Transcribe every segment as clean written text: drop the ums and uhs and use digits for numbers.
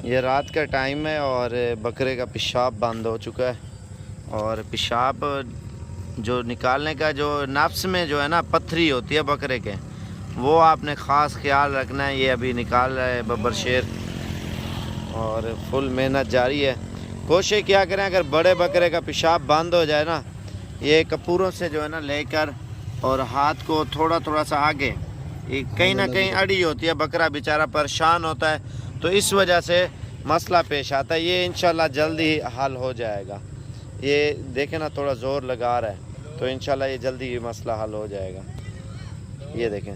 ये रात का टाइम है और बकरे का पेशाब बंद हो चुका है। और पेशाब जो निकालने का जो नफ्स में जो है ना पत्थरी होती है बकरे के, वो आपने ख़ास ख्याल रखना है। ये अभी निकाल रहा है बब्बर शेर और फुल मेहनत जारी है। कोशिश क्या करें, अगर बड़े बकरे का पेशाब बंद हो जाए ना, ये कपूरों से जो है ना लेकर और हाथ को थोड़ा थोड़ा सा आगे, ये कहीं ना कहीं अड़ी होती है, बकरा बेचारा परेशान होता है, तो इस वजह से मसला पेश आता है। ये इंशाल्लाह जल्दी ही हल हो जाएगा। ये देखें ना थोड़ा ज़ोर लगा रहा है, तो इंशाल्लाह ये जल्दी ही मसला हल हो जाएगा। ये देखें,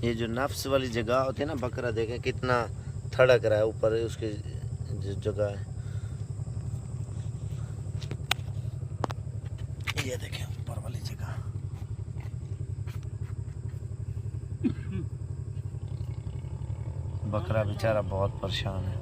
ये जो नफ्स वाली जगह होती है ना, बकरा देखें कितना थड़क रहा है ऊपर उसकी जो जगह है। ये देखें ऊपर वाली जगह, बकरा बेचारा बहुत परेशान है।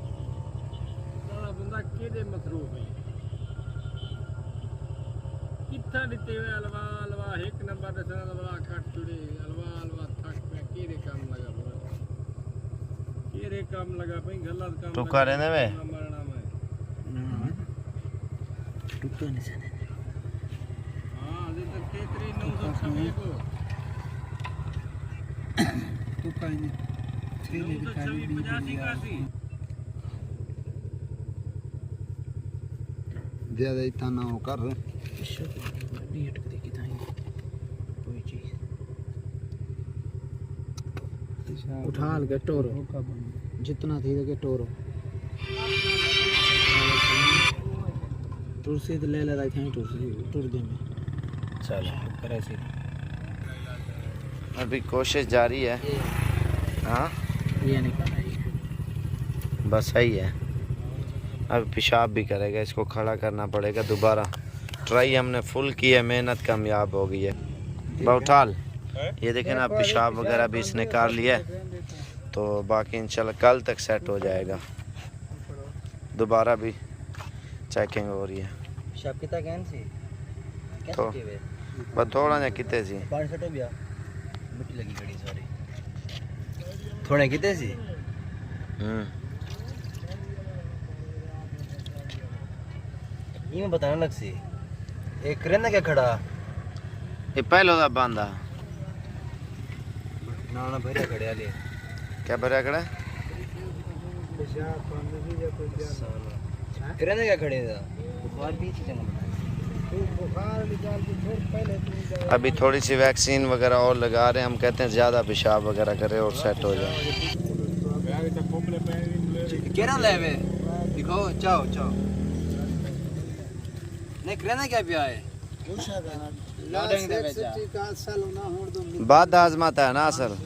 तू करे ना वे ज्यादा इतना ना हो कर उठा के टोरो जितना थी के टोरो तुलसी तो ले लेता था तुलसी टूर दे में। चलो करे से अभी कोशिश जारी है। हाँ ये निकाला बस सही है। अब पेशाब भी करेगा, इसको खड़ा करना पड़ेगा दोबारा। ट्राई हमने फुल की है, मेहनत कामयाब हो गई है। बहुठाल ये देखें ना, पेशाब वगैरह भी इसने कर लिया है, तो बाकी इंशाल्लाह कल तक सेट हो जाएगा। दोबारा भी चेकिंग हो रही है। पेशाब कितना कैन सी तो बस थोड़ा जा कितने सी पानी सटो बिया मिट्टी लगी खड़ी सारी थोड़े कितने सी ये मैं बताना लग सी एक करना क्या खड़ा ये पहले होता बांधा ना ना भरिया खड़े ले क्या भरिया खड़ा करना क्या खड़े था बुखार भी थी बुखार निकाल के छोड़ पहले अभी थोड़ी सी वैक्सीन वगैरह और लगा रहे हैं। हम कहते हैं ज़्यादा पेशाब वगैरह करे और सेट हो जाए। केरा लेवे दिखाओ चाओ चाओ नहीं करना क्या पिया है बाद आजमाता है ना असल।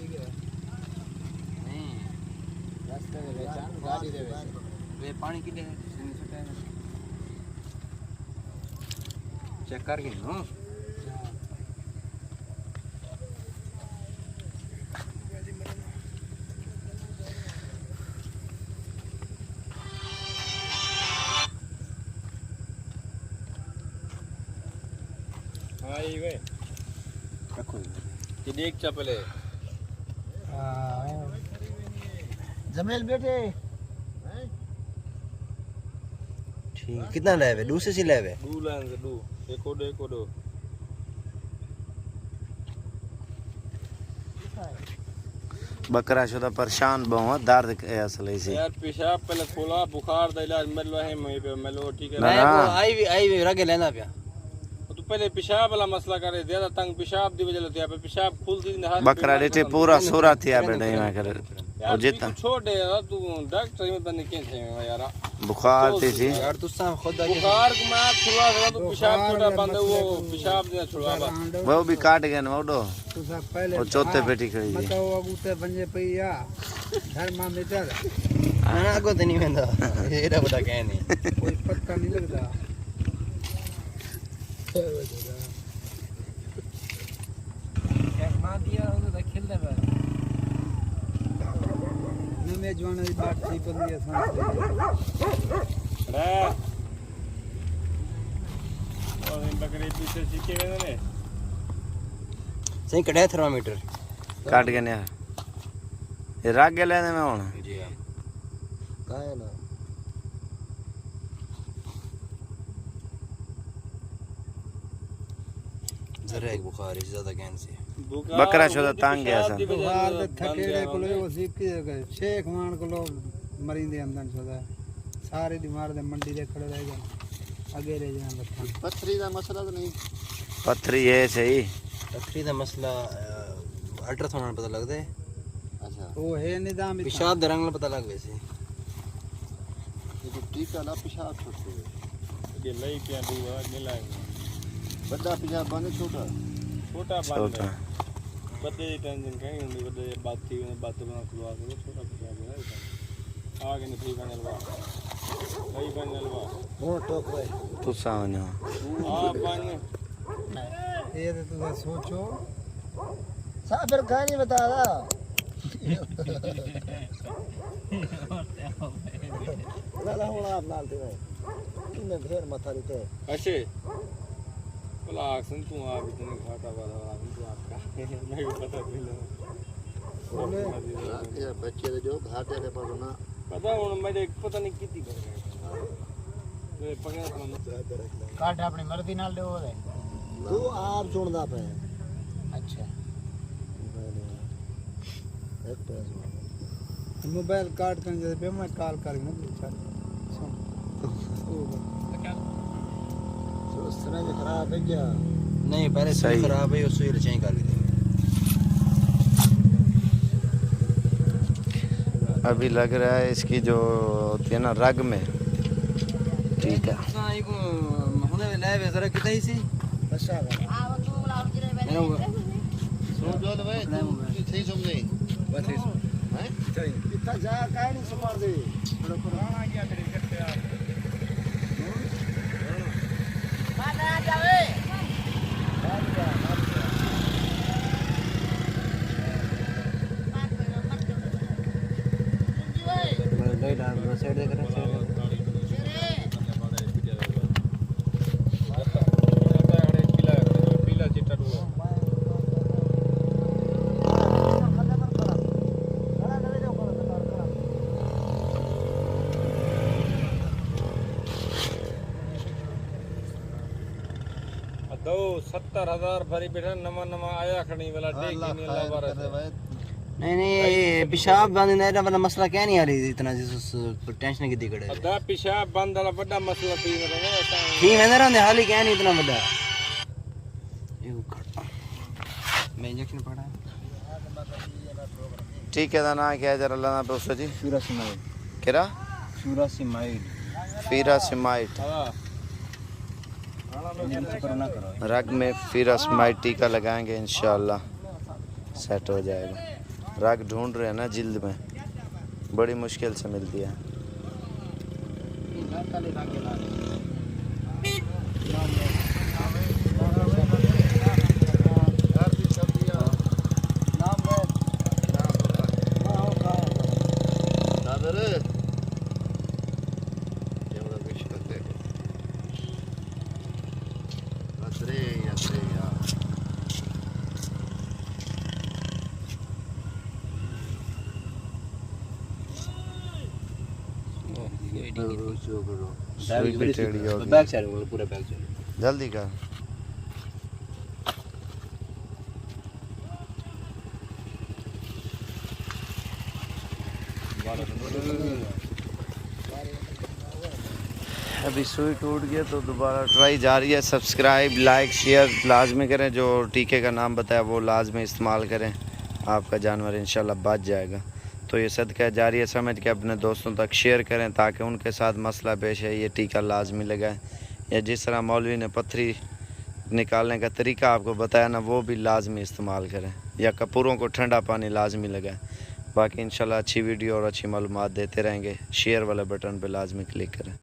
पानी की चेक करके नो आई वे रखो ये देख चपले जमेल बेटे ठीक कितना लेवे दूसरे से लेवे दू लाइन से दू एको दो बकरा शुदा परेशान बहुत दर्द है असल से यार पेशाब पहले खोला बुखार दा इलाज मेलो है वहीं पे मेलो ठीक है मैं आई रगे लेना पिया तो पहले पेशाब वाला मसला करे ज्यादा तंग पेशाब दी वजह से पे पेशाब खुलती नहीं बकरा डेटे पूरा सूरा थिया बेटा मैं करे यार जितना छोड़ दे यार तू डॉक्टर में बंद के थे यार बुखार थी यार तू सा खुद बुखार को मैं छुड़ा दे तो पेशाब छोटा बंद वो पेशाब दे छुड़ा वो भी काट गया ना ओडो तू सब पहले और चौथे पेटी खड़ी थी तो अगूते बंजे पईया थर्मामीटर आना को तो नहीं वेंदा एरा बड़ा कह नहीं कोई पता नहीं लगता मेजवान की बात थी पर ये सांस रे और इन बकरे पीछे सीखे गए ने सही कढ़े थर्मामीटर काट के नहीं ये रख के लेने में होना जी हां का है ना जरा एक बुखार है ज्यादा कैन से बकरा छोटा तांग गया सा बुखार ते थकेड़े को लो सीख के शेख मान को लो मरींदे अंदर छोड़ा सारे बीमार दे मंडी दे खड़े रह गए आगे रह जान लखा पथरी दा मसला तो नहीं पथरी है सही पथरी दा मसला अल्ट्रासाउंड में पता लगदा है अच्छा वो है निजाम पेशाब दा रंग पता लग वैसे ये टीका ला पेशाब छोड़ते ये लई के दूआ मिलाएंगे बड़ा पेशाब बने छोटा छोटा बांध बड़े टेंशन कहीं नहीं बड़े बात थी बात बना खुलवा दो छोटा पेशाब है आगे निकली बने लवा लई बने लवा वो टोक भाई तू सावने हां बने ये तो तुम सोचो सा फिर कहानी बता रहा लाला होना आप नाल थे भाई इनने घेर मथा लेते अच्छे बोला आसन तू आप इतने खाता वाला तू आपका मैं को पता नहीं बोले ये बच्चे जो घाटे के पर ना पता हूं मेरे पता नहीं कितनी कर गए ये पकड़ काट अपनी मर्जी नाल दे दे तू आप सुनदा पे अच्छा एक पैसा मोबाइल काट कर जैसे पे मैं कॉल कर ना चल सुन तो सरंज खराब है क्या नहीं पहले सही खराब है उससे रिचार्ज कर देंगे अभी लग रहा है इसकी जो होती है ना रग में ठीक है होने ले वे जरा कितनी सी अच्छा सो जो ले भाई सही समझे बस हैं कितना जा काहे नहीं सुमार दे थोड़ा पुराना गया तेरे करते यार माना जावे ले डाल साइड दे कर साइड दो 70,000 भरी बेटा नमा आया खड़ी वाला देख नहीं अल्लाह बारक नहीं ये पेशाब बंद नहीं वाला मसला क्या नहीं आ रही इतना जिस टेंशन की दिक्कत है अदा पेशाब बंद वाला बड़ा मसला थी मेरा ठीक है ना हाल ही क्या नहीं इतना बड़ा मैं इंजेक्शन पड़ा ठीक है ना क्या जरा लाना पे उससे जी फ्यूरासिमाइड केरा फ्यूरासिमाइड फीरासिमाइड हां रग में फीरासिमाइड टीका लगाएंगे इंशाल्लाह सेट हो जाएगा रग ढूंढ रहे हैं ना जिल्द में बड़ी मुश्किल से मिलती है बैक साइड पूरा बैक साइड जल्दी कर अभी सुई टूट गया तो दोबारा ट्राई जारी है। सब्सक्राइब लाइक शेयर लाजमी करें, जो टीके का नाम बताया वो लाजमी इस्तेमाल करें, आपका जानवर इंशाल्लाह बच जाएगा। तो ये सदका जारी है समझ के अपने दोस्तों तक शेयर करें ताकि उनके साथ मसला पेश है ये टीका लाजमी लगाएं, या जिस तरह मौलवी ने पत्थरी निकालने का तरीका आपको बताया ना वो भी लाजमी इस्तेमाल करें, या कपूरों को ठंडा पानी लाजमी लगाएं। बाकी इंशाल्लाह अच्छी वीडियो और अच्छी मालूमात देते रहेंगे। शेयर वाले बटन पर लाजमी क्लिक करें।